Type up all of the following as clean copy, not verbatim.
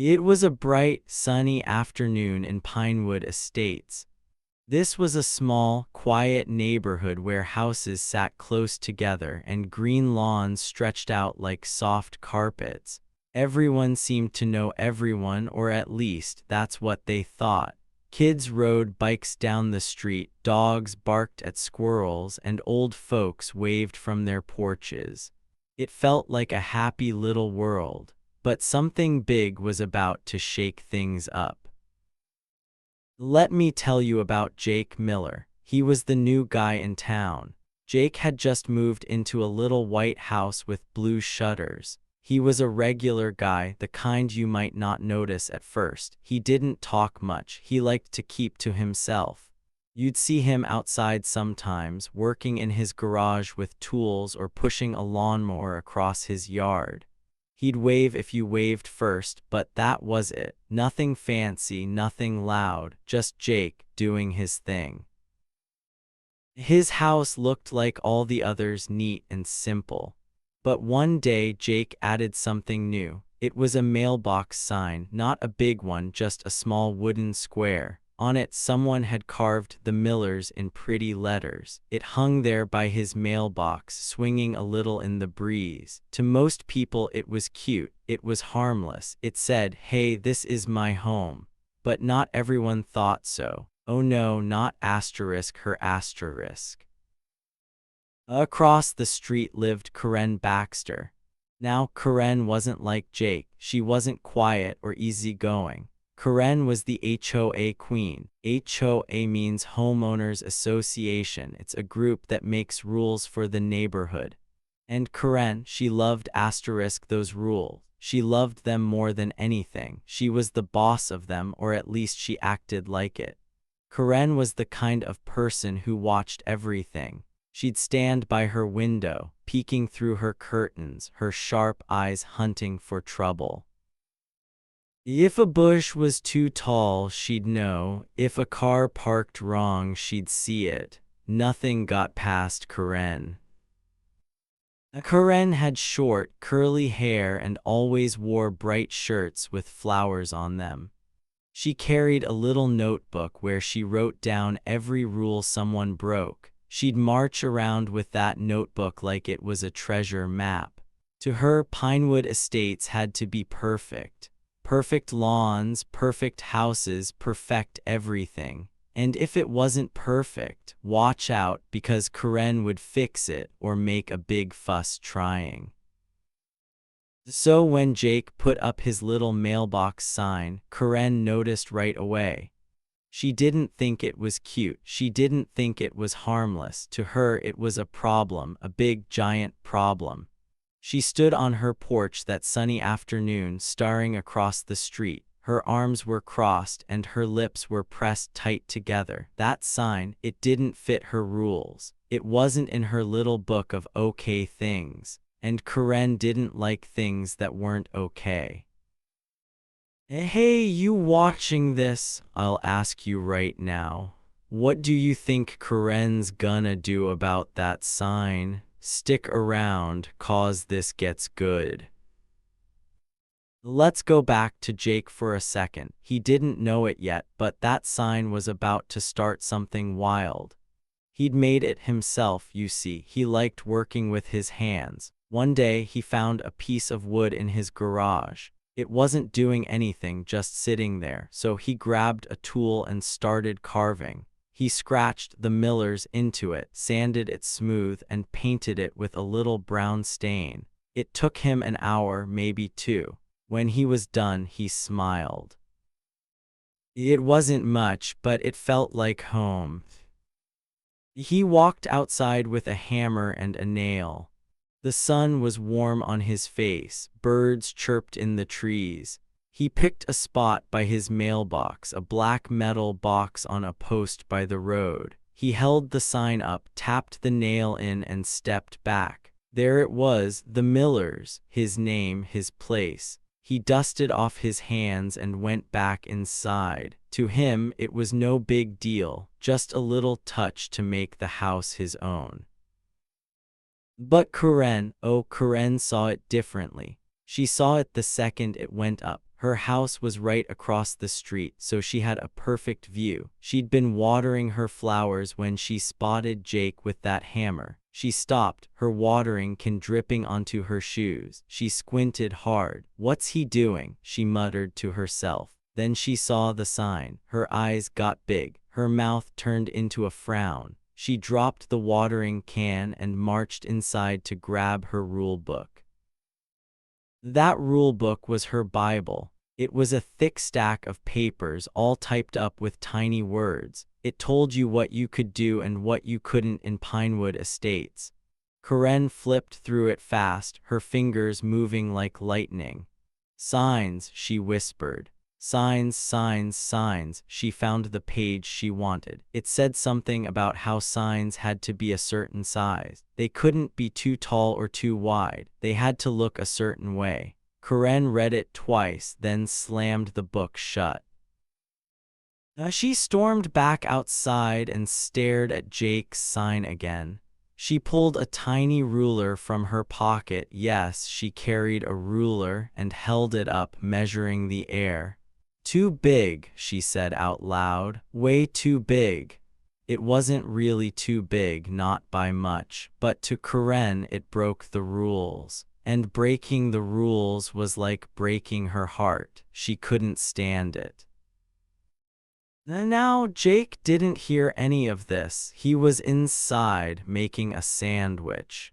It was a bright, sunny afternoon in Pinewood Estates. This was a small, quiet neighborhood where houses sat close together and green lawns stretched out like soft carpets. Everyone seemed to know everyone, or at least that's what they thought. Kids rode bikes down the street, dogs barked at squirrels, and old folks waved from their porches. It felt like a happy little world, but something big was about to shake things up. Let me tell you about Jake Miller. He was the new guy in town. Jake had just moved into a little white house with blue shutters. He was a regular guy, the kind you might not notice at first. He didn't talk much. He liked to keep to himself. You'd see him outside sometimes, working in his garage with tools or pushing a lawnmower across his yard. He'd wave if you waved first, but that was it. Nothing fancy, nothing loud, just Jake doing his thing. His house looked like all the others, neat and simple. But one day Jake added something new. It was a mailbox sign, not a big one, just a small wooden square. On it someone had carved "The Millers" in pretty letters. It hung there by his mailbox, swinging a little in the breeze. To most people it was cute, it was harmless. It said, "Hey, this is my home." But not everyone thought so. Oh no, not her asterisk. Across the street lived Karen Baxter. Now, Karen wasn't like Jake. She wasn't quiet or easygoing. Karen was the HOA queen. HOA means Homeowners Association. It's a group that makes rules for the neighborhood. And Karen, she loved those rules. She loved them more than anything. She was the boss of them, or at least she acted like it. Karen was the kind of person who watched everything. She'd stand by her window, peeking through her curtains, her sharp eyes hunting for trouble. If a bush was too tall, she'd know. If a car parked wrong, she'd see it. Nothing got past Karen. Karen had short, curly hair and always wore bright shirts with flowers on them. She carried a little notebook where she wrote down every rule someone broke. She'd march around with that notebook like it was a treasure map. To her, Pinewood Estates had to be perfect. Perfect lawns, perfect houses, perfect everything. And if it wasn't perfect, watch out, because Karen would fix it or make a big fuss trying. So when Jake put up his little mailbox sign, Karen noticed right away. She didn't think it was cute. She didn't think it was harmless. To her, it was a problem, a big, giant problem. She stood on her porch that sunny afternoon, staring across the street. Her arms were crossed and her lips were pressed tight together. That sign, it didn't fit her rules. It wasn't in her little book of okay things. And Karen didn't like things that weren't okay. Hey, you watching this? I'll ask you right now. What do you think Karen's gonna do about that sign? Stick around, 'cause this gets good. Let's go back to Jake for a second. He didn't know it yet, but that sign was about to start something wild. He'd made it himself, you see. He liked working with his hands. One day he found a piece of wood in his garage. It wasn't doing anything, just sitting there, so he grabbed a tool and started carving. He scratched "The Millers" into it, sanded it smooth, and painted it with a little brown stain. It took him an hour, maybe two. When he was done, he smiled. It wasn't much, but it felt like home. He walked outside with a hammer and a nail. The sun was warm on his face, birds chirped in the trees. He picked a spot by his mailbox, a black metal box on a post by the road. He held the sign up, tapped the nail in, and stepped back. There it was, "The Millers," his name, his place. He dusted off his hands and went back inside. To him, it was no big deal, just a little touch to make the house his own. But Karen saw it differently. She saw it the second it went up. Her house was right across the street, so she had a perfect view. She'd been watering her flowers when she spotted Jake with that hammer. She stopped, her watering can dripping onto her shoes. She squinted hard. "What's he doing?" she muttered to herself. Then she saw the sign. Her eyes got big. Her mouth turned into a frown. She dropped the watering can and marched inside to grab her rule book. That rule book was her Bible. It was a thick stack of papers all typed up with tiny words. It told you what you could do and what you couldn't in Pinewood Estates. Karen flipped through it fast, her fingers moving like lightning. "Signs," she whispered. "Signs, signs, signs." She found the page she wanted. It said something about how signs had to be a certain size. They couldn't be too tall or too wide. They had to look a certain way. Karen read it twice, then slammed the book shut. She stormed back outside and stared at Jake's sign again. She pulled a tiny ruler from her pocket. Yes, she carried a ruler and held it up, measuring the air. "Too big," she said out loud. "Way too big." It wasn't really too big, not by much, but to Karen it broke the rules. And breaking the rules was like breaking her heart. She couldn't stand it. Now, Jake didn't hear any of this. He was inside making a sandwich.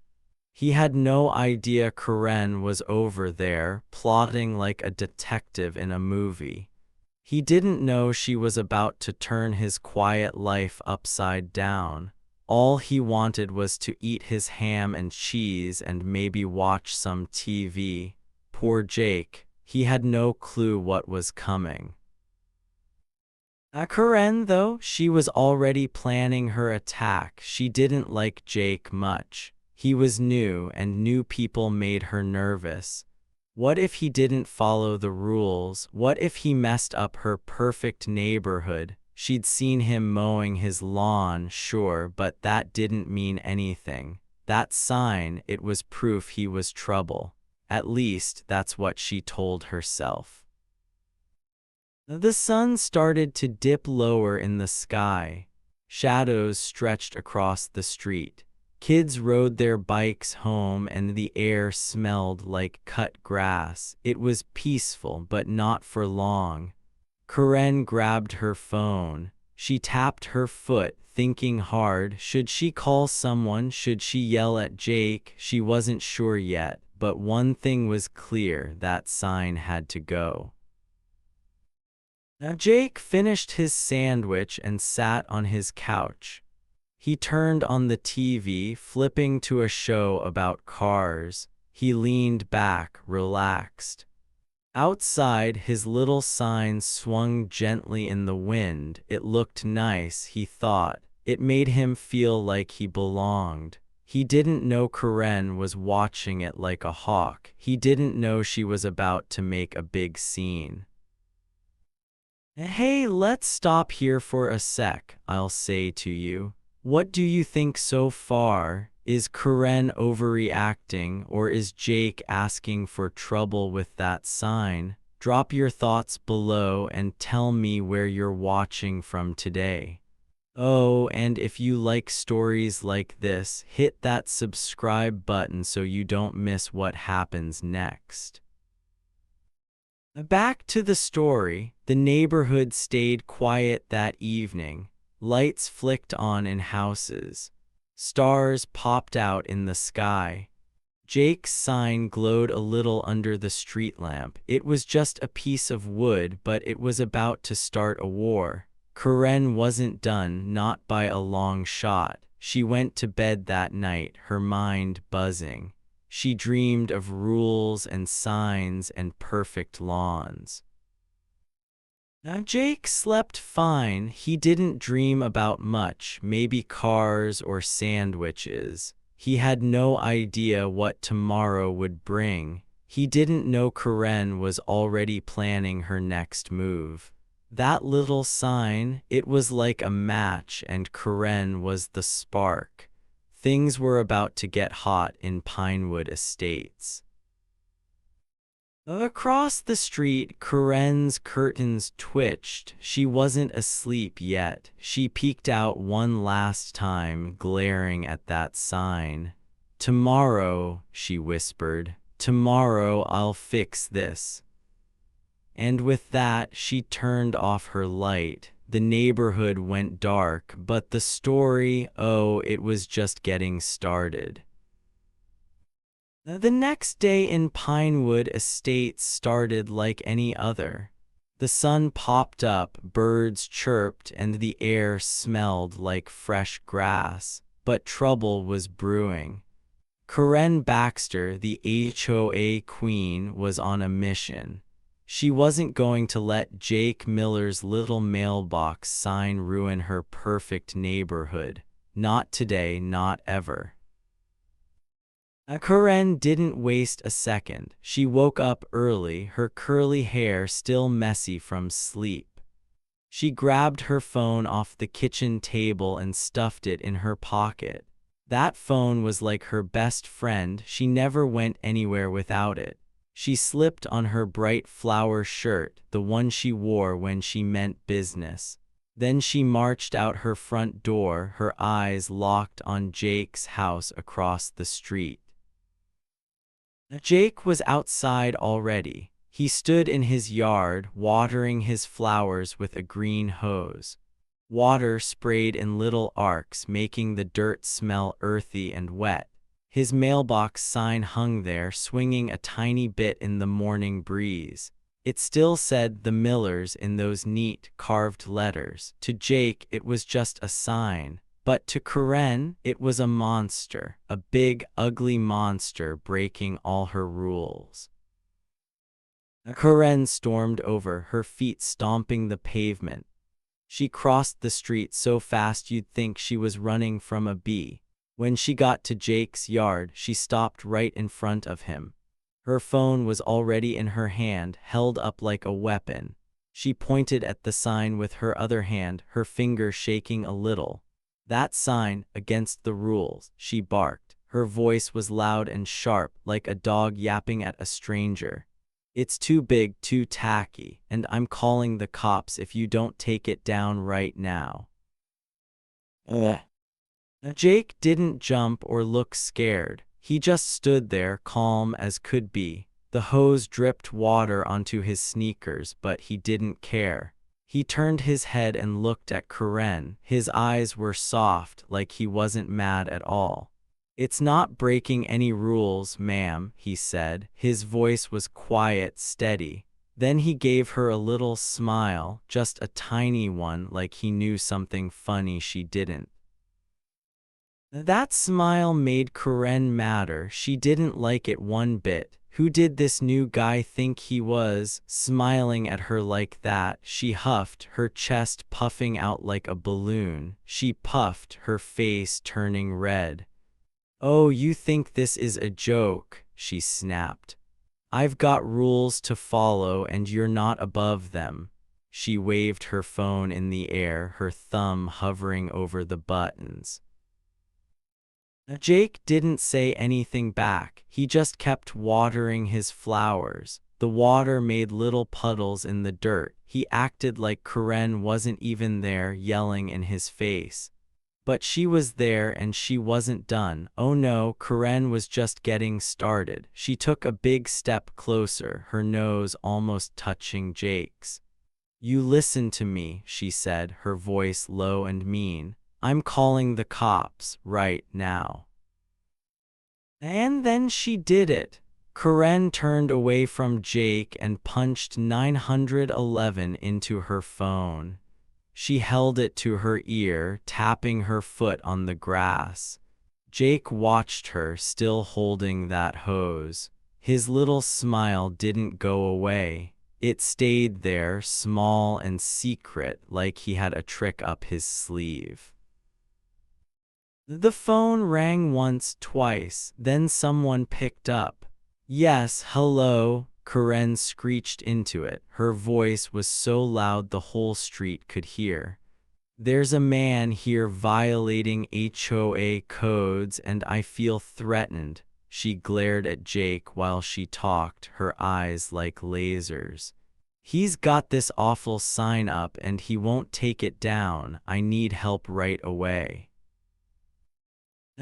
He had no idea Karen was over there, plotting like a detective in a movie. He didn't know she was about to turn his quiet life upside down. All he wanted was to eat his ham and cheese and maybe watch some TV. Poor Jake, he had no clue what was coming. Karen, though, she was already planning her attack. She didn't like Jake much. He was new, and new people made her nervous. What if he didn't follow the rules? What if he messed up her perfect neighborhood? She'd seen him mowing his lawn, sure, but that didn't mean anything. That sign, it was proof he was trouble. At least, that's what she told herself. The sun started to dip lower in the sky. Shadows stretched across the street. Kids rode their bikes home and the air smelled like cut grass. It was peaceful, but not for long. Karen grabbed her phone. She tapped her foot, thinking hard. Should she call someone? Should she yell at Jake? She wasn't sure yet, but one thing was clear: that sign had to go. Now Jake finished his sandwich and sat on his couch. He turned on the TV, flipping to a show about cars. He leaned back, relaxed. Outside, his little sign swung gently in the wind. It looked nice, he thought. It made him feel like he belonged. He didn't know Karen was watching it like a hawk. He didn't know she was about to make a big scene. "Hey, let's stop here for a sec," I'll say to you. What do you think so far? Is Karen overreacting, or is Jake asking for trouble with that sign? Drop your thoughts below and tell me where you're watching from today. Oh, and if you like stories like this, hit that subscribe button so you don't miss what happens next. Back to the story. The neighborhood stayed quiet that evening. Lights flicked on in houses. Stars popped out in the sky. Jake's sign glowed a little under the street lamp. It was just a piece of wood, but it was about to start a war. Karen wasn't done, not by a long shot. She went to bed that night, her mind buzzing. She dreamed of rules and signs and perfect lawns. Now Jake slept fine. He didn't dream about much, maybe cars or sandwiches. He had no idea what tomorrow would bring. He didn't know Karen was already planning her next move. That little sign, it was like a match, and Karen was the spark. Things were about to get hot in Pinewood Estates. Across the street, Karen's curtains twitched. She wasn't asleep yet. She peeked out one last time, glaring at that sign. "Tomorrow," she whispered. "Tomorrow I'll fix this." And with that, she turned off her light. The neighborhood went dark, but the story, oh, it was just getting started. The next day in Pinewood Estates started like any other. The sun popped up, birds chirped, and the air smelled like fresh grass. But trouble was brewing. Karen Baxter, the HOA queen, was on a mission. She wasn't going to let Jake Miller's little mailbox sign ruin her perfect neighborhood. Not today, not ever. Karen didn't waste a second. She woke up early, her curly hair still messy from sleep. She grabbed her phone off the kitchen table and stuffed it in her pocket. That phone was like her best friend. She never went anywhere without it. She slipped on her bright flower shirt, the one she wore when she meant business. Then she marched out her front door, her eyes locked on Jake's house across the street. Jake was outside already. He stood in his yard, watering his flowers with a green hose. Water sprayed in little arcs, making the dirt smell earthy and wet. His mailbox sign hung there, swinging a tiny bit in the morning breeze. It still said "The Millers" in those neat, carved letters. To Jake, it was just a sign. But to Karen, it was a monster, a big, ugly monster breaking all her rules. Karen stormed over, her feet stomping the pavement. She crossed the street so fast you'd think she was running from a bee. When she got to Jake's yard, she stopped right in front of him. Her phone was already in her hand, held up like a weapon. She pointed at the sign with her other hand, her finger shaking a little. "That sign, against the rules," she barked. Her voice was loud and sharp, like a dog yapping at a stranger. "It's too big, too tacky, and I'm calling the cops if you don't take it down right now." Jake didn't jump or look scared. He just stood there, calm as could be. The hose dripped water onto his sneakers, but he didn't care. He turned his head and looked at Karen. His eyes were soft, like he wasn't mad at all. "It's not breaking any rules, ma'am," he said. His voice was quiet, steady. Then he gave her a little smile, just a tiny one, like he knew something funny she didn't. That smile made Karen madder. She didn't like it one bit. Who did this new guy think he was, smiling at her like that? She huffed, her chest puffing out like a balloon. She puffed, her face turning red. "Oh, you think this is a joke?" she snapped. "I've got rules to follow and you're not above them." She waved her phone in the air, her thumb hovering over the buttons. Jake didn't say anything back. He just kept watering his flowers. The water made little puddles in the dirt. He acted like Karen wasn't even there, yelling in his face. But she was there and she wasn't done. Oh no, Karen was just getting started. She took a big step closer, her nose almost touching Jake's. "You listen to me," she said, her voice low and mean. "I'm calling the cops right now." And then she did it. Karen turned away from Jake and punched 911 into her phone. She held it to her ear, tapping her foot on the grass. Jake watched her, still holding that hose. His little smile didn't go away. It stayed there, small and secret, like he had a trick up his sleeve. The phone rang once, twice, then someone picked up. "Yes, hello," Karen screeched into it. Her voice was so loud the whole street could hear. "There's a man here violating HOA codes and I feel threatened. She glared at Jake while she talked, her eyes like lasers. He's got this awful sign up and he won't take it down. I need help right away.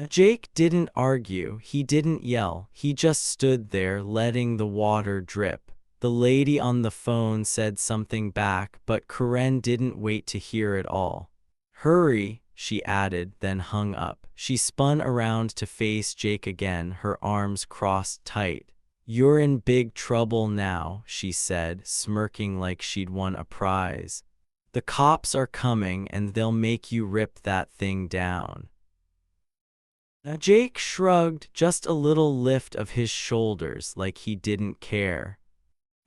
Jake didn't argue, he didn't yell, he just stood there letting the water drip. The lady on the phone said something back, but Karen didn't wait to hear it all. Hurry, she added, then hung up. She spun around to face Jake again, her arms crossed tight. You're in big trouble now, she said, smirking like she'd won a prize. The cops are coming and they'll make you rip that thing down. Jake shrugged, just a little lift of his shoulders like he didn't care.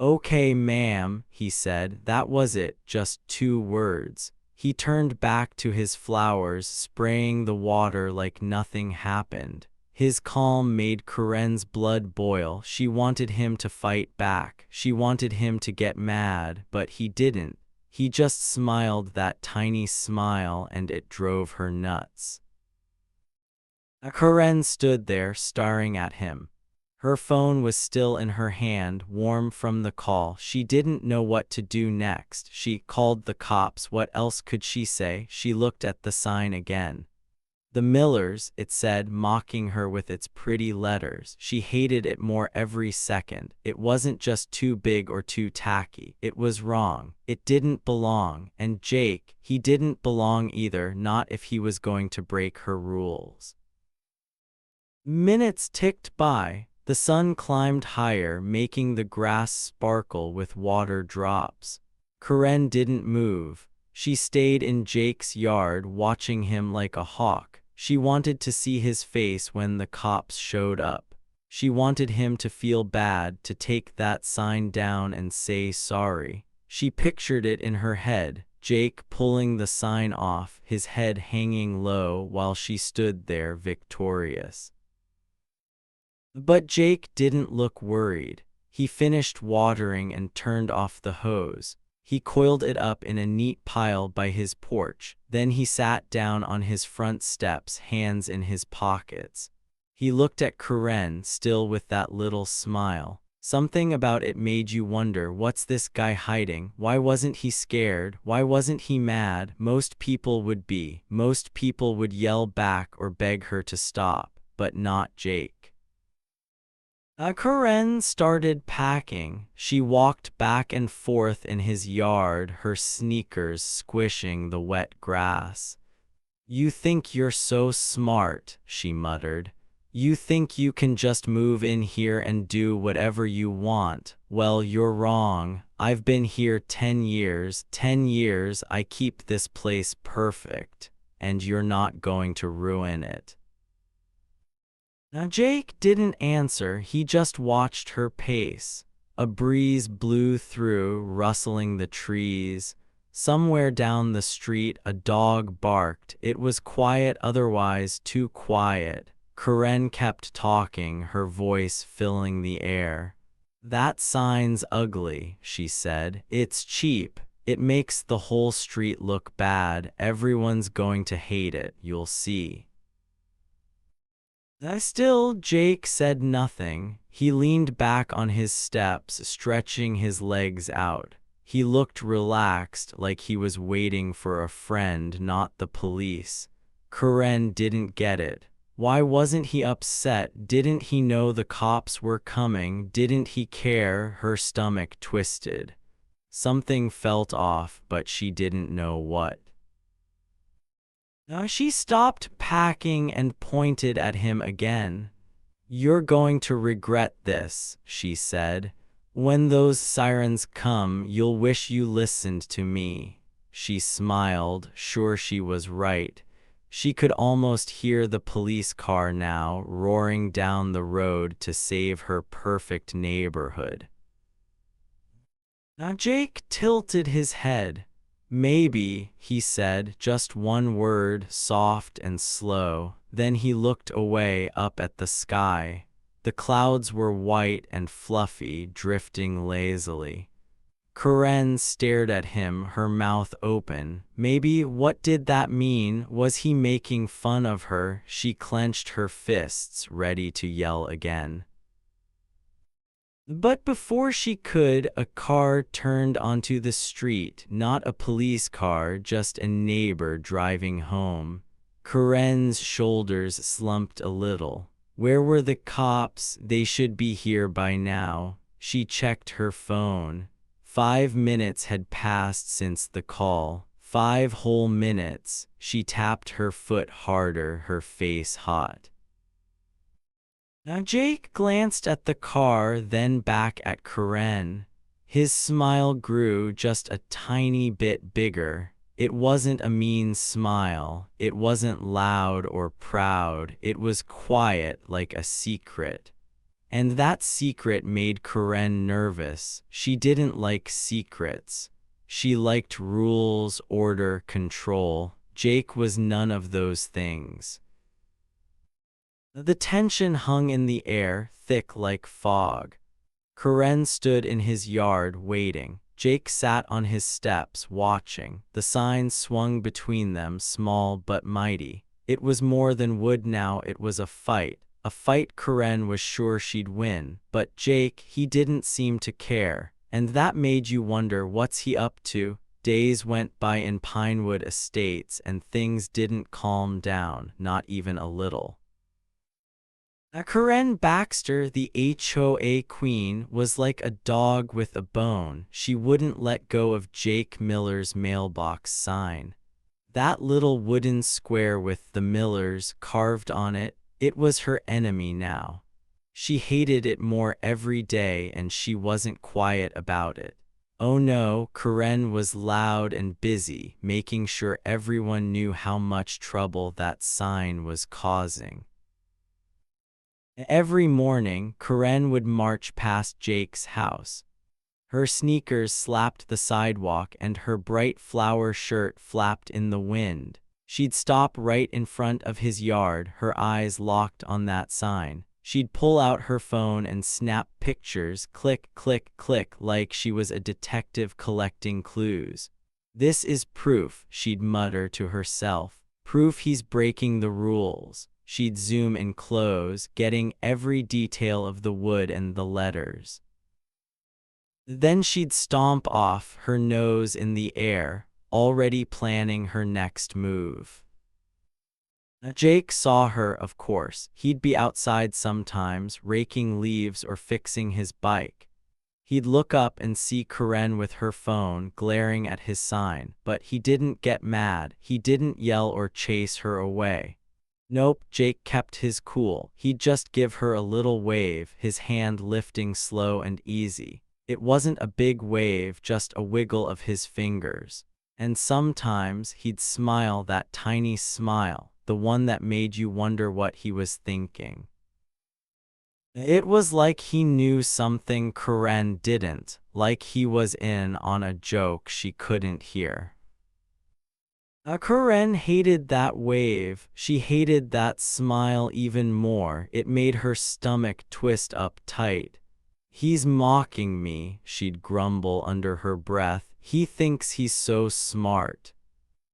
Okay, ma'am, he said, that was it, just 2 words. He turned back to his flowers, spraying the water like nothing happened. His calm made Karen's blood boil. She wanted him to fight back. She wanted him to get mad, but he didn't. He just smiled that tiny smile and it drove her nuts. Karen stood there, staring at him. Her phone was still in her hand, warm from the call. She didn't know what to do next. She called the cops. What else could she say? She looked at the sign again. The Millers, it said, mocking her with its pretty letters. She hated it more every second. It wasn't just too big or too tacky. It was wrong. It didn't belong. And Jake, he didn't belong either, not if he was going to break her rules. Minutes ticked by. The sun climbed higher, making the grass sparkle with water drops. Karen didn't move. She stayed in Jake's yard, watching him like a hawk. She wanted to see his face when the cops showed up. She wanted him to feel bad, to take that sign down and say sorry. She pictured it in her head, Jake pulling the sign off, his head hanging low while she stood there victorious. But Jake didn't look worried. He finished watering and turned off the hose. He coiled it up in a neat pile by his porch. Then he sat down on his front steps, hands in his pockets. He looked at Karen, still with that little smile. Something about it made you wonder, what's this guy hiding? Why wasn't he scared? Why wasn't he mad? Most people would be. Most people would yell back or beg her to stop, but not Jake. Karen started packing. She walked back and forth in his yard, her sneakers squishing the wet grass. You think you're so smart, she muttered. You think you can just move in here and do whatever you want. Well, you're wrong. I've been here 10 years. 10 years I keep this place perfect, and you're not going to ruin it. Now Jake didn't answer, he just watched her pace. A breeze blew through, rustling the trees. Somewhere down the street a dog barked. It was quiet, otherwise too quiet. Karen kept talking, her voice filling the air. That sign's ugly, she said. It's cheap. It makes the whole street look bad. Everyone's going to hate it, you'll see. Still, Jake said nothing. He leaned back on his steps, stretching his legs out. He looked relaxed, like he was waiting for a friend, not the police. Karen didn't get it. Why wasn't he upset? Didn't he know the cops were coming? Didn't he care? Her stomach twisted. Something felt off, but she didn't know what. She stopped packing and pointed at him again. You're going to regret this, she said. When those sirens come, you'll wish you listened to me. She smiled, sure she was right. She could almost hear the police car now, roaring down the road to save her perfect neighborhood. Jake tilted his head. Maybe, he said, just one word, soft and slow. Then he looked away, up at the sky. The clouds were white and fluffy, drifting lazily. Karen stared at him, her mouth open. Maybe what did that mean? Was he making fun of her? She clenched her fists, ready to yell again. But before she could, a car turned onto the street, not a police car, just a neighbor driving home. Karen's shoulders slumped a little. Where were the cops? They should be here by now. She checked her phone. 5 minutes had passed since the call. 5 whole minutes. She tapped her foot harder, her face hot. Now Jake glanced at the car, then back at Karen. His smile grew just a tiny bit bigger. It wasn't a mean smile. It wasn't loud or proud. It was quiet, like a secret. And that secret made Karen nervous. She didn't like secrets. She liked rules, order, control. Jake was none of those things. The tension hung in the air, thick like fog. Karen stood in his yard, waiting. Jake sat on his steps, watching. The signs swung between them, small but mighty. It was more than wood now, it was a fight. A fight Karen was sure she'd win. But Jake, he didn't seem to care. And that made you wonder, what's he up to? Days went by in Pinewood Estates and things didn't calm down, not even a little. Karen Baxter, the HOA queen, was like a dog with a bone. She wouldn't let go of Jake Miller's mailbox sign. That little wooden square with the Millers carved on it, it was her enemy now. She hated it more every day, and she wasn't quiet about it. Oh no, Karen was loud and busy, making sure everyone knew how much trouble that sign was causing. Every morning, Karen would march past Jake's house. Her sneakers slapped the sidewalk and her bright flower shirt flapped in the wind. She'd stop right in front of his yard, her eyes locked on that sign. She'd pull out her phone and snap pictures, click, click, click, like she was a detective collecting clues. "This is proof," she'd mutter to herself. "Proof he's breaking the rules." She'd zoom in close, getting every detail of the wood and the letters. Then she'd stomp off, her nose in the air, already planning her next move. Jake saw her, of course. He'd be outside sometimes, raking leaves or fixing his bike. He'd look up and see Karen with her phone, glaring at his sign. But he didn't get mad. He didn't yell or chase her away. Nope, Jake kept his cool. He'd just give her a little wave, his hand lifting slow and easy. It wasn't a big wave, just a wiggle of his fingers. And sometimes he'd smile, that tiny smile, the one that made you wonder what he was thinking. It was like he knew something Karen didn't, like he was in on a joke she couldn't hear. Karen hated that wave. She hated that smile even more. It made her stomach twist up tight. "He's mocking me," she'd grumble under her breath. "He thinks he's so smart."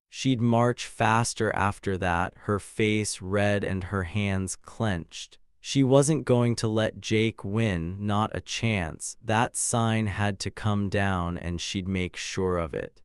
She'd march faster after that, her face red and her hands clenched. She wasn't going to let Jake win, not a chance. That sign had to come down and she'd make sure of it.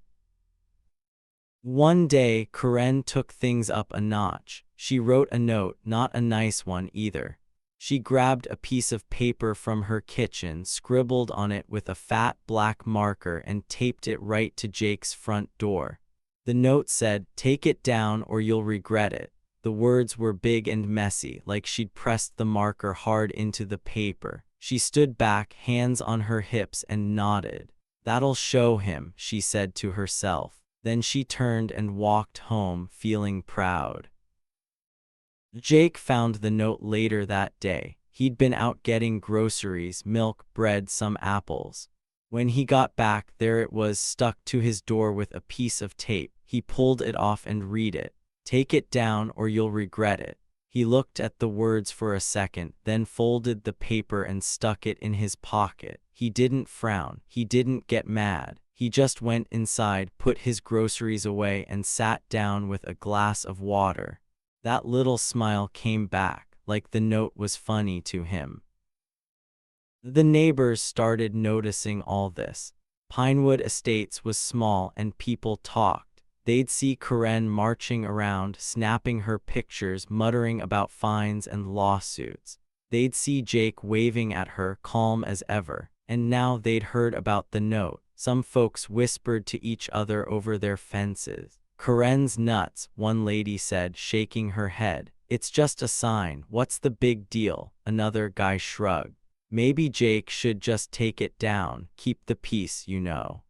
One day, Karen took things up a notch. She wrote a note, not a nice one either. She grabbed a piece of paper from her kitchen, scribbled on it with a fat black marker and taped it right to Jake's front door. The note said, "Take it down or you'll regret it." The words were big and messy, like she'd pressed the marker hard into the paper. She stood back, hands on her hips, and nodded. "That'll show him," she said to herself. Then she turned and walked home, feeling proud. Jake found the note later that day. He'd been out getting groceries, milk, bread, some apples. When he got back, there it was, stuck to his door with a piece of tape. He pulled it off and read it. "Take it down or you'll regret it." He looked at the words for a second, then folded the paper and stuck it in his pocket. He didn't frown. He didn't get mad. He just went inside, put his groceries away, and sat down with a glass of water. That little smile came back, like the note was funny to him. The neighbors started noticing all this. Pinewood Estates was small and people talked. They'd see Karen marching around, snapping her pictures, muttering about fines and lawsuits. They'd see Jake waving at her, calm as ever. And now they'd heard about the note. Some folks whispered to each other over their fences. "Karen's nuts," one lady said, shaking her head. "It's just a sign. What's the big deal?" Another guy shrugged. "Maybe Jake should just take it down. Keep the peace, you know."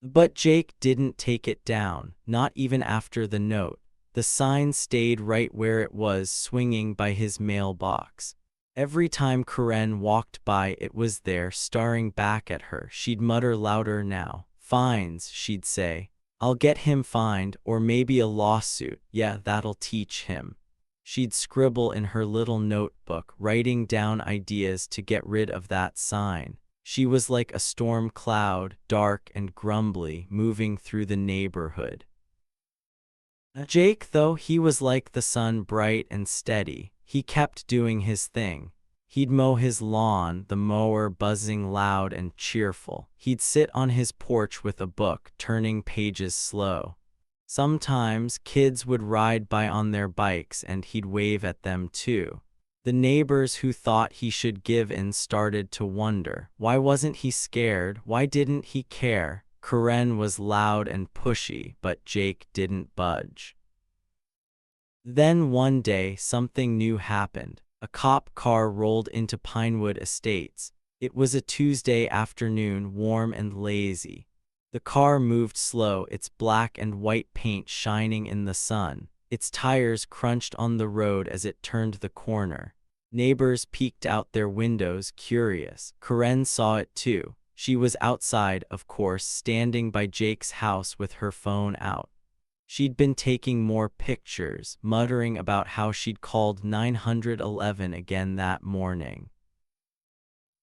But Jake didn't take it down, not even after the note. The sign stayed right where it was, swinging by his mailbox. Every time Karen walked by, it was there, staring back at her. She'd mutter louder now. "Fines," she'd say. "I'll get him fined, or maybe a lawsuit. Yeah, that'll teach him." She'd scribble in her little notebook, writing down ideas to get rid of that sign. She was like a storm cloud, dark and grumbly, moving through the neighborhood. Jake, though, he was like the sun, bright and steady. He kept doing his thing. He'd mow his lawn, the mower buzzing loud and cheerful. He'd sit on his porch with a book, turning pages slow. Sometimes kids would ride by on their bikes and he'd wave at them too. The neighbors who thought he should give in started to wonder, why wasn't he scared? Why didn't he care? Karen was loud and pushy, but Jake didn't budge. Then one day, something new happened. A cop car rolled into Pinewood Estates. It was a Tuesday afternoon, warm and lazy. The car moved slow, its black and white paint shining in the sun. Its tires crunched on the road as it turned the corner. Neighbors peeked out their windows, curious. Karen saw it too. She was outside, of course, standing by Jake's house with her phone out. She'd been taking more pictures, muttering about how she'd called 911 again that morning.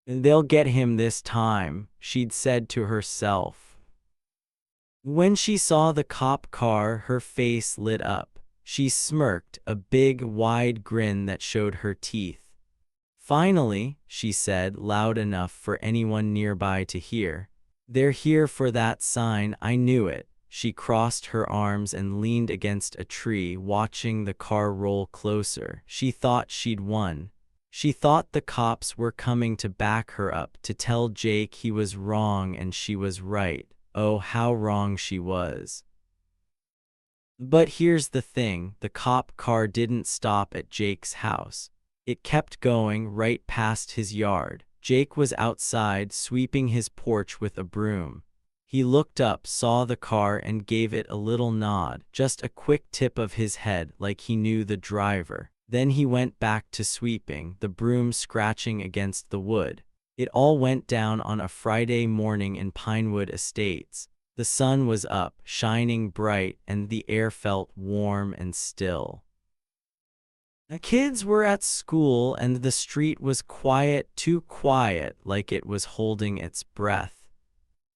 "They'll get him this time," she'd said to herself. When she saw the cop car, her face lit up. She smirked, a big, wide grin that showed her teeth. "Finally," she said, loud enough for anyone nearby to hear. "They're here for that sign, I knew it." She crossed her arms and leaned against a tree, watching the car roll closer. She thought she'd won. She thought the cops were coming to back her up, to tell Jake he was wrong and she was right. Oh, how wrong she was. But here's the thing, the cop car didn't stop at Jake's house. It kept going right past his yard. Jake was outside, sweeping his porch with a broom. He looked up, saw the car, and gave it a little nod, just a quick tip of his head like he knew the driver. Then he went back to sweeping, the broom scratching against the wood. It all went down on a Friday morning in Pinewood Estates. The sun was up, shining bright, and the air felt warm and still. The kids were at school and the street was quiet, too quiet, like it was holding its breath.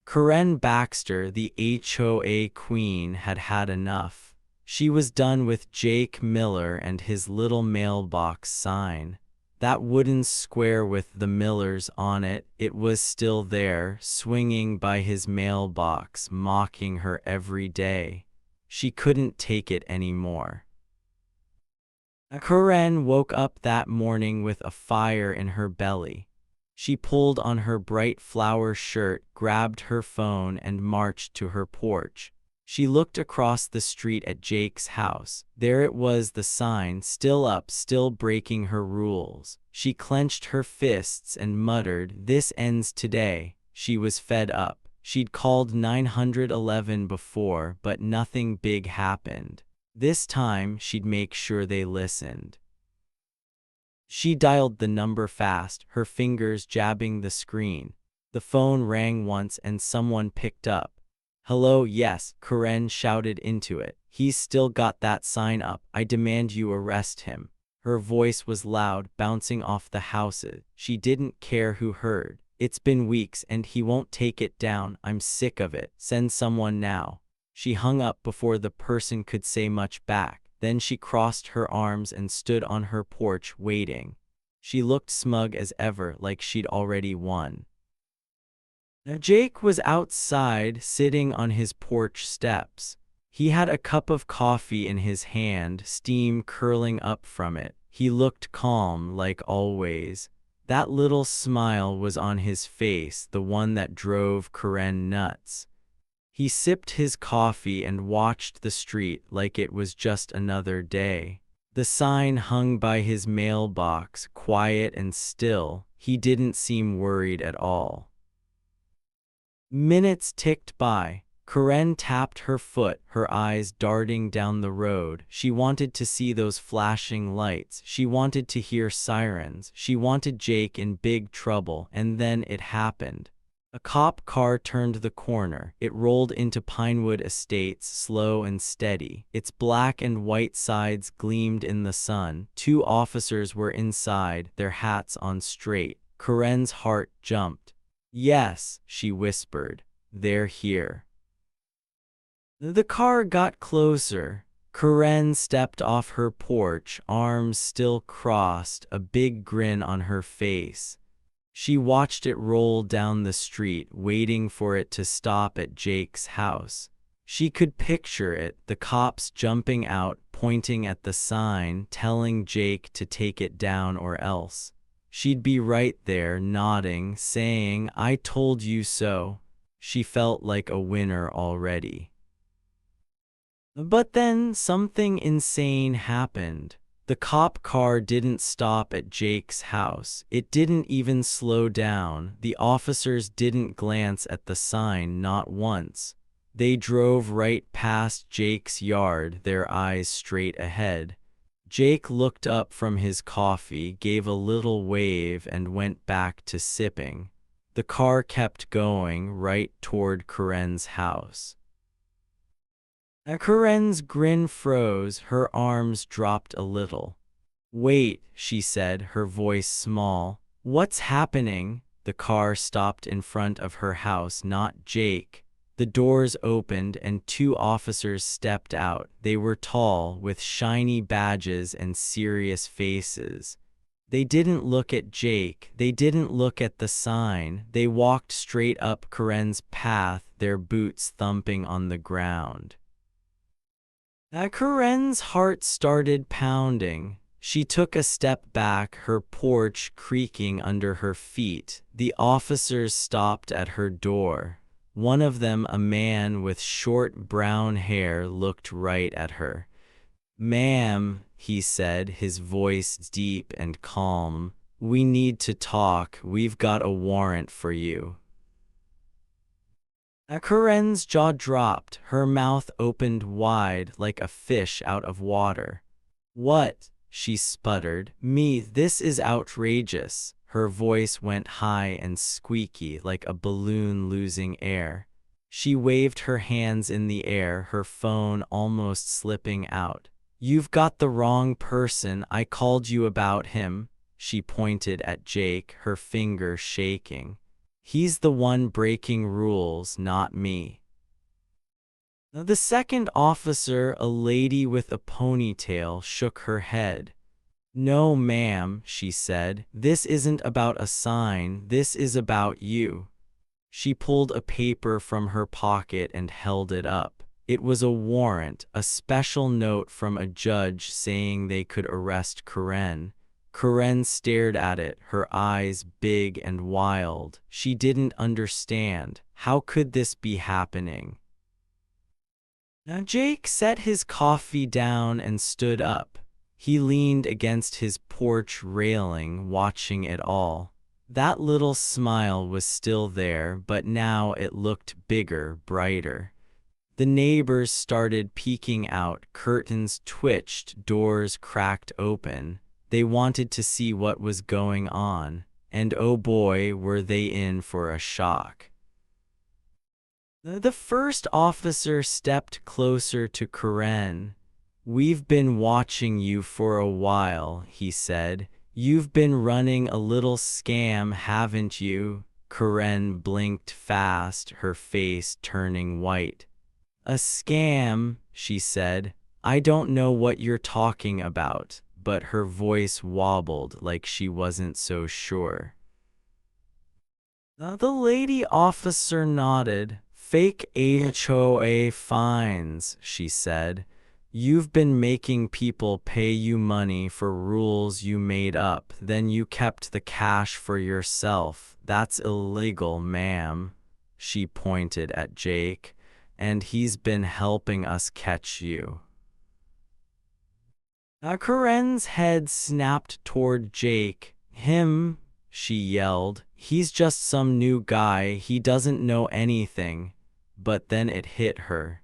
Karen Baxter, the HOA queen, had had enough. She was done with Jake Miller and his little mailbox sign. That wooden square with the Millers on it, it was still there, swinging by his mailbox, mocking her every day. She couldn't take it anymore. Karen woke up that morning with a fire in her belly. She pulled on her bright flower shirt, grabbed her phone, and marched to her porch. She looked across the street at Jake's house. There it was, the sign, still up, still breaking her rules. She clenched her fists and muttered, "This ends today." She was fed up. She'd called 911 before, but nothing big happened. This time, she'd make sure they listened. She dialed the number fast, her fingers jabbing the screen. The phone rang once and someone picked up. "Hello, yes," Karen shouted into it. "He's still got that sign up. I demand you arrest him." Her voice was loud, bouncing off the houses. She didn't care who heard. It's been weeks and he won't take it down. I'm sick of it. Send someone now." She hung up before the person could say much back. Then she crossed her arms and stood on her porch waiting. She looked smug as ever, like she'd already won. Now Jake was outside, sitting on his porch steps. He had a cup of coffee in his hand, steam curling up from it. He looked calm, like always. That little smile was on his face, the one that drove Karen nuts. He sipped his coffee and watched the street like it was just another day. The sign hung by his mailbox, quiet and still. He didn't seem worried at all. Minutes ticked by. Karen tapped her foot, her eyes darting down the road. She wanted to see those flashing lights. She wanted to hear sirens. She wanted Jake in big trouble, and then it happened. A cop car turned the corner. It rolled into Pinewood Estates, slow and steady. Its black and white sides gleamed in the sun. 2 officers were inside, their hats on straight. Karen's heart jumped. "Yes," she whispered. "They're here." The car got closer. Karen stepped off her porch, arms still crossed, a big grin on her face. She watched it roll down the street, waiting for it to stop at Jake's house. She could picture it, the cops jumping out, pointing at the sign, telling Jake to take it down or else. She'd be right there, nodding, saying, "I told you so." She felt like a winner already. But then something insane happened. The cop car didn't stop at Jake's house. It didn't even slow down. The officers didn't glance at the sign, not once. They drove right past Jake's yard, their eyes straight ahead. Jake looked up from his coffee, gave a little wave, and went back to sipping. The car kept going right toward Karen's house. Karen's grin froze, her arms dropped a little. "Wait," she said, her voice small. "What's happening?" The car stopped in front of her house, not Jake. The doors opened and 2 officers stepped out. They were tall, with shiny badges and serious faces. They didn't look at Jake. They didn't look at the sign. They walked straight up Karen's path, their boots thumping on the ground. Karen's heart started pounding. She took a step back, her porch creaking under her feet. The officers stopped at her door. One of them, a man with short brown hair, looked right at her. "Ma'am," he said, his voice deep and calm, "we need to talk. We've got a warrant for you." Karen's jaw dropped, her mouth opened wide like a fish out of water. "What?" she sputtered. "Me, this is outrageous." Her voice went high and squeaky like a balloon losing air. She waved her hands in the air, her phone almost slipping out. "You've got the wrong person. I called you about him." She pointed at Jake, her finger shaking. "He's the one breaking rules, not me." The second officer, a lady with a ponytail, shook her head. "No, ma'am," she said. "This isn't about a sign. This is about you." She pulled a paper from her pocket and held it up. It was a warrant, a special note from a judge saying they could arrest Karen. Karen stared at it, her eyes big and wild. She didn't understand. How could this be happening? Now Jake set his coffee down and stood up. He leaned against his porch railing, watching it all. That little smile was still there, but now it looked bigger, brighter. The neighbors started peeking out, curtains twitched, doors cracked open. They wanted to see what was going on, and oh boy, were they in for a shock. The first officer stepped closer to Karen. "We've been watching you for a while," he said. "You've been running a little scam, haven't you?" Karen blinked fast, her face turning white. A scam, she said. I don't know what you're talking about, but her voice wobbled like she wasn't so sure. The lady officer nodded. Fake HOA fines, she said. You've been making people pay you money for rules you made up, then you kept the cash for yourself. That's illegal, ma'am. She pointed at Jake. And he's been helping us catch you. Karen's head snapped toward Jake. Him, she yelled. He's just some new guy. He doesn't know anything. But then it hit her.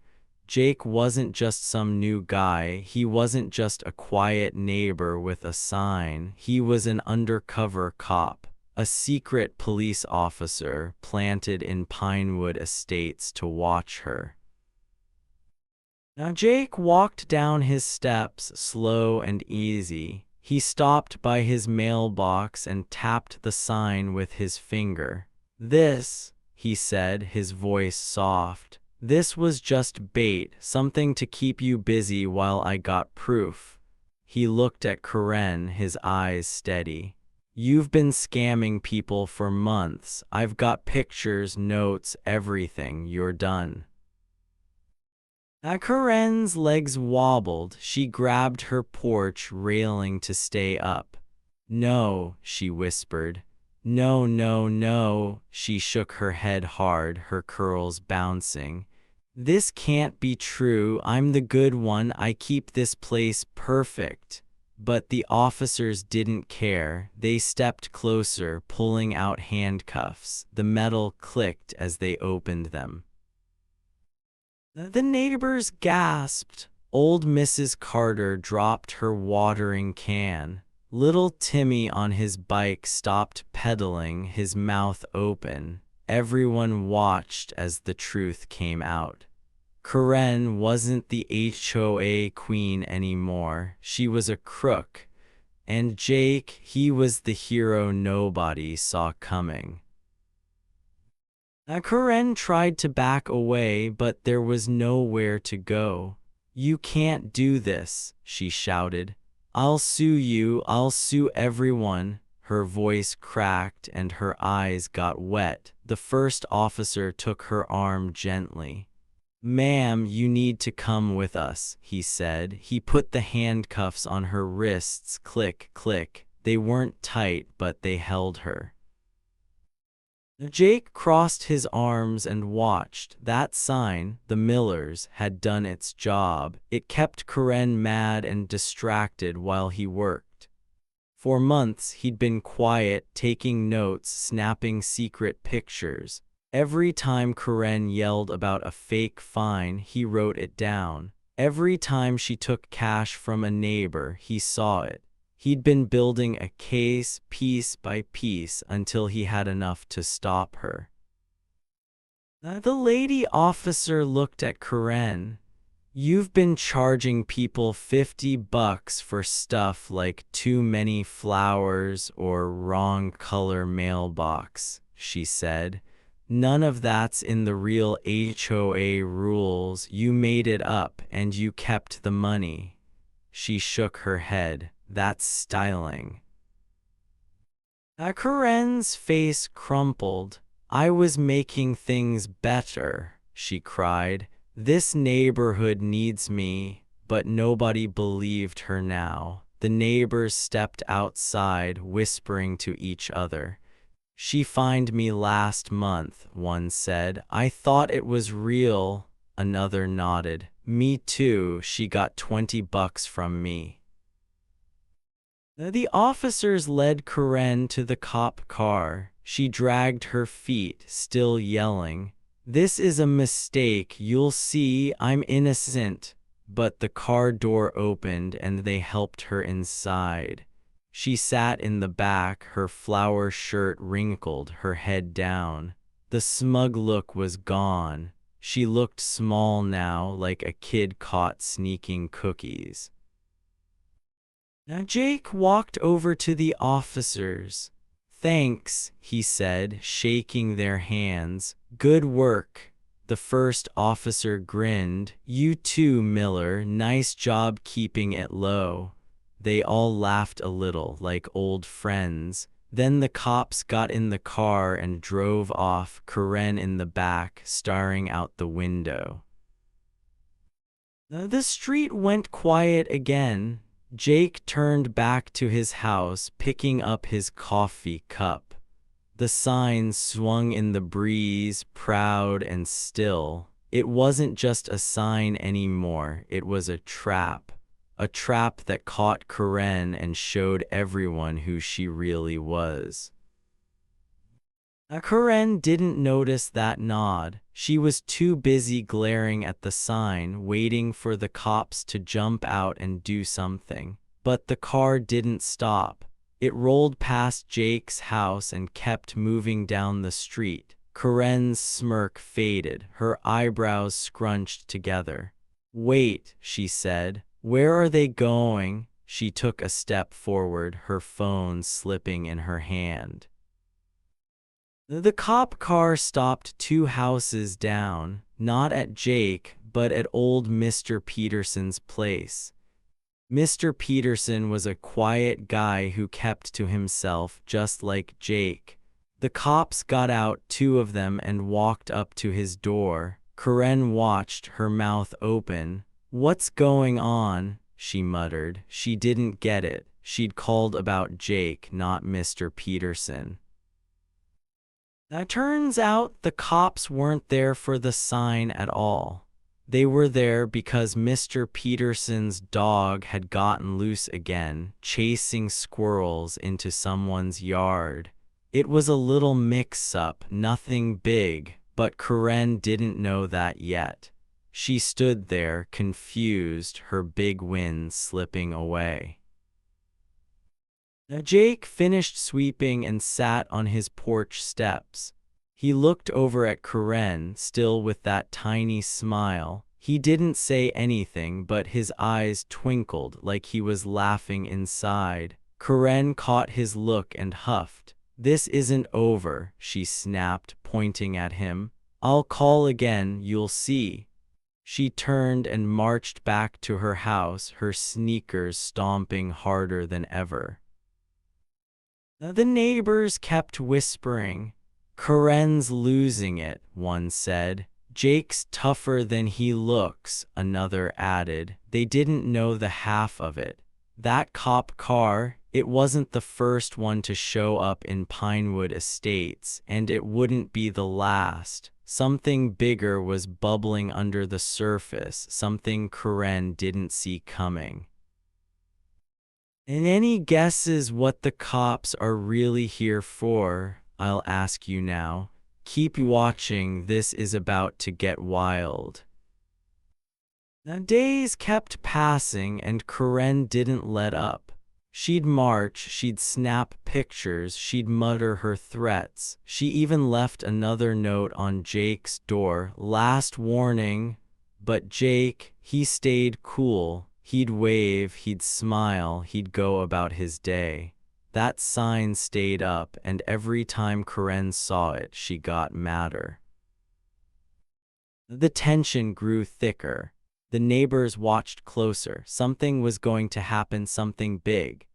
Jake wasn't just some new guy. He wasn't just a quiet neighbor with a sign. He was an undercover cop, a secret police officer planted in Pinewood Estates to watch her. Now Jake walked down his steps, slow and easy. He stopped by his mailbox and tapped the sign with his finger. This, he said, his voice soft, this was just bait, something to keep you busy while I got proof. He looked at Karen, his eyes steady. You've been scamming people for months. I've got pictures, notes, everything. You're done. Karen's legs wobbled. She grabbed her porch railing to stay up. No, she whispered. No, no, no. She shook her head hard, her curls bouncing. This can't be true. I'm the good one. I keep this place perfect. But the officers didn't care. They stepped closer, pulling out handcuffs. The metal clicked as they opened them. The neighbors gasped. Old Mrs. Carter dropped her watering can. Little Timmy on his bike stopped pedaling, his mouth open. Everyone watched as the truth came out. Karen wasn't the HOA queen anymore. She was a crook. And Jake, he was the hero nobody saw coming. Karen tried to back away, but there was nowhere to go. You can't do this, she shouted. I'll sue you, I'll sue everyone. Her voice cracked and her eyes got wet. The first officer took her arm gently. Ma'am, you need to come with us, he said. He put the handcuffs on her wrists, click, click. They weren't tight, but they held her. Jake crossed his arms and watched. That sign, the Millers, had done its job. It kept Karen mad and distracted while he worked. For months, he'd been quiet, taking notes, snapping secret pictures. Every time Karen yelled about a fake fine, he wrote it down. Every time she took cash from a neighbor, he saw it. He'd been building a case piece by piece until he had enough to stop her. The lady officer looked at Karen. You've been charging people $50 for stuff like too many flowers or wrong color mailbox, she said. None of that's in the real HOA rules. You made it up and you kept the money. She shook her head. That's styling. Karen's face crumpled. I was making things better, she cried. This neighborhood needs me, but nobody believed her now. The neighbors stepped outside, whispering to each other. She fined me last month, one said. I thought it was real. Another nodded. Me too. She got $20 from me. The officers led Karen to the cop car. She dragged her feet, still yelling. This is a mistake. You'll see, I'm innocent. But the car door opened and they helped her inside. She sat in the back, her flower shirt wrinkled, her head down. The smug look was gone. She looked small now, like a kid caught sneaking cookies. Now Jake walked over to the officers. "Thanks," he said, shaking their hands. "Good work." The first officer grinned. "You too, Miller. Nice job keeping it low." They all laughed a little, like old friends. Then the cops got in the car and drove off, Karen in the back, staring out the window. The street went quiet again. Jake turned back to his house, picking up his coffee cup. The sign swung in the breeze, proud and still. It wasn't just a sign anymore, it was a trap. A trap that caught Karen and showed everyone who she really was. Karen didn't notice that nod. She was too busy glaring at the sign, waiting for the cops to jump out and do something. But the car didn't stop. It rolled past Jake's house and kept moving down the street. Karen's smirk faded, her eyebrows scrunched together. "Wait," she said. "Where are they going?" She took a step forward, her phone slipping in her hand. The cop car stopped 2 houses down, not at Jake, but at old Mr. Peterson's place. Mr. Peterson was a quiet guy who kept to himself, just like Jake. The cops got out, 2 of them, and walked up to his door. Karen watched, her mouth open. "What's going on?" she muttered. She didn't get it. She'd called about Jake, not Mr. Peterson. Turns out the cops weren't there for the sign at all. They were there because Mr. Peterson's dog had gotten loose again, chasing squirrels into someone's yard. It was a little mix-up, nothing big, but Karen didn't know that yet. She stood there, confused, her big win slipping away. Jake finished sweeping and sat on his porch steps. He looked over at Karen, still with that tiny smile. He didn't say anything, but his eyes twinkled like he was laughing inside. Karen caught his look and huffed. "This isn't over," she snapped, pointing at him. "I'll call again, you'll see." She turned and marched back to her house, her sneakers stomping harder than ever. The neighbors kept whispering. "Karen's losing it," one said. "Jake's tougher than he looks," another added. They didn't know the half of it. That cop car, it wasn't the first one to show up in Pinewood Estates, and it wouldn't be the last. Something bigger was bubbling under the surface, something Karen didn't see coming. And any guesses what the cops are really here for? I'll ask you now. Keep watching, this is about to get wild. The days kept passing and Karen didn't let up. She'd march, she'd snap pictures, she'd mutter her threats. She even left another note on Jake's door, "Last warning." But Jake, he stayed cool. He'd wave, he'd smile, he'd go about his day. That sign stayed up, and every time Karen saw it, she got madder. The tension grew thicker. The neighbors watched closer. Something was going to happen, something big.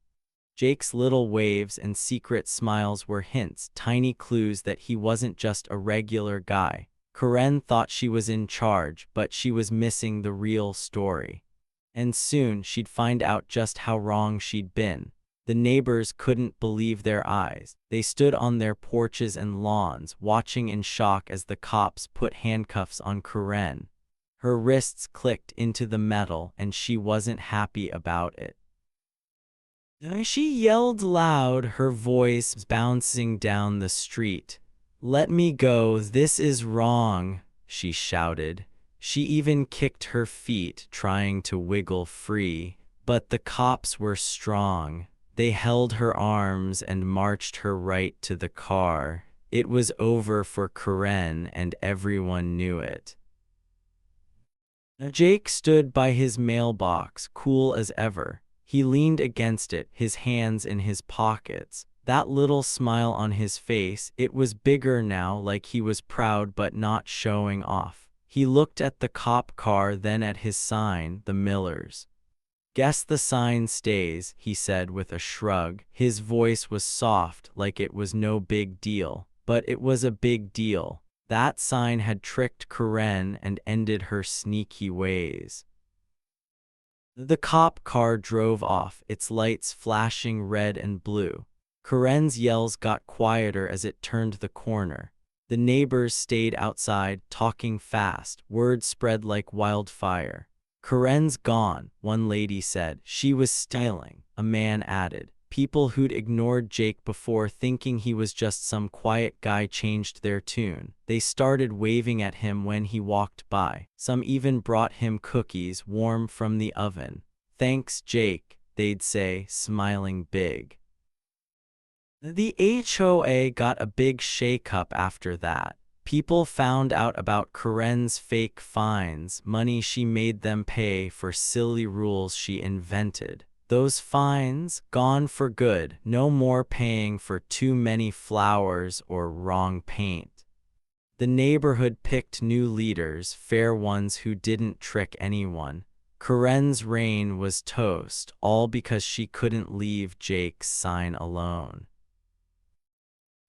Jake's little waves and secret smiles were hints, tiny clues that he wasn't just a regular guy. Karen thought she was in charge, but she was missing the real story. And soon she'd find out just how wrong she'd been. The neighbors couldn't believe their eyes. They stood on their porches and lawns, watching in shock as the cops put handcuffs on Karen. Her wrists clicked into the metal, and she wasn't happy about it. She yelled loud, her voice bouncing down the street. "Let me go, this is wrong," she shouted. She even kicked her feet, trying to wiggle free. But the cops were strong. They held her arms and marched her right to the car. It was over for Karen, and everyone knew it. Jake stood by his mailbox, cool as ever. He leaned against it, his hands in his pockets. That little smile on his face, it was bigger now, like he was proud but not showing off. He looked at the cop car, then at his sign, the Millers. "Guess the sign stays," he said with a shrug. His voice was soft, like it was no big deal. But it was a big deal. That sign had tricked Karen and ended her sneaky ways. The cop car drove off, its lights flashing red and blue. Karen's yells got quieter as it turned the corner. The neighbors stayed outside, talking fast. Words spread like wildfire. "Karen's gone," one lady said. "She was stealing," a man added. People who'd ignored Jake before, thinking he was just some quiet guy, changed their tune. They started waving at him when he walked by. Some even brought him cookies, warm from the oven. "Thanks, Jake," they'd say, smiling big. The HOA got a big shakeup after that. People found out about Karen's fake fines, money she made them pay for silly rules she invented. Those fines, gone for good, no more paying for too many flowers or wrong paint. The neighborhood picked new leaders, fair ones who didn't trick anyone. Karen's reign was toast, all because she couldn't leave Jake's sign alone.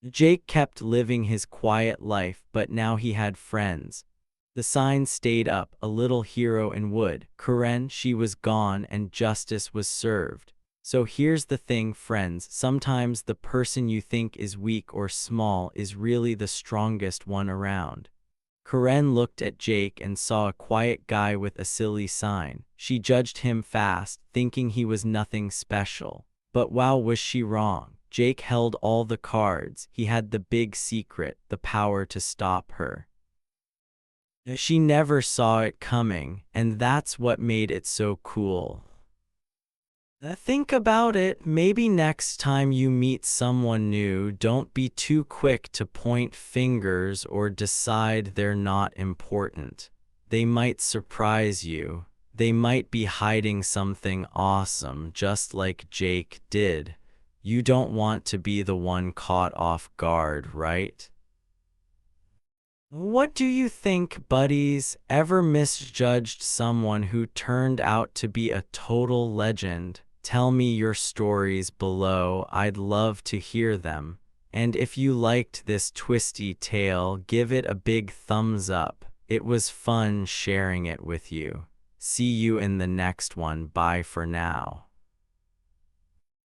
Jake kept living his quiet life, but now he had friends. The sign stayed up, a little hero in wood. Karen, she was gone and justice was served. So here's the thing, friends, sometimes the person you think is weak or small is really the strongest one around. Karen looked at Jake and saw a quiet guy with a silly sign. She judged him fast, thinking he was nothing special. But wow, was she wrong. Jake held all the cards. He had the big secret, the power to stop her. She never saw it coming, and that's what made it so cool. Think about it. Maybe next time you meet someone new, don't be too quick to point fingers or decide they're not important. They might surprise you. They might be hiding something awesome, just like Jake did. You don't want to be the one caught off guard, right? What do you think, buddies? Ever misjudged someone who turned out to be a total legend? Tell me your stories below. I'd love to hear them. And if you liked this twisty tale, give it a big thumbs up. It was fun sharing it with you. See you in the next one. Bye for now.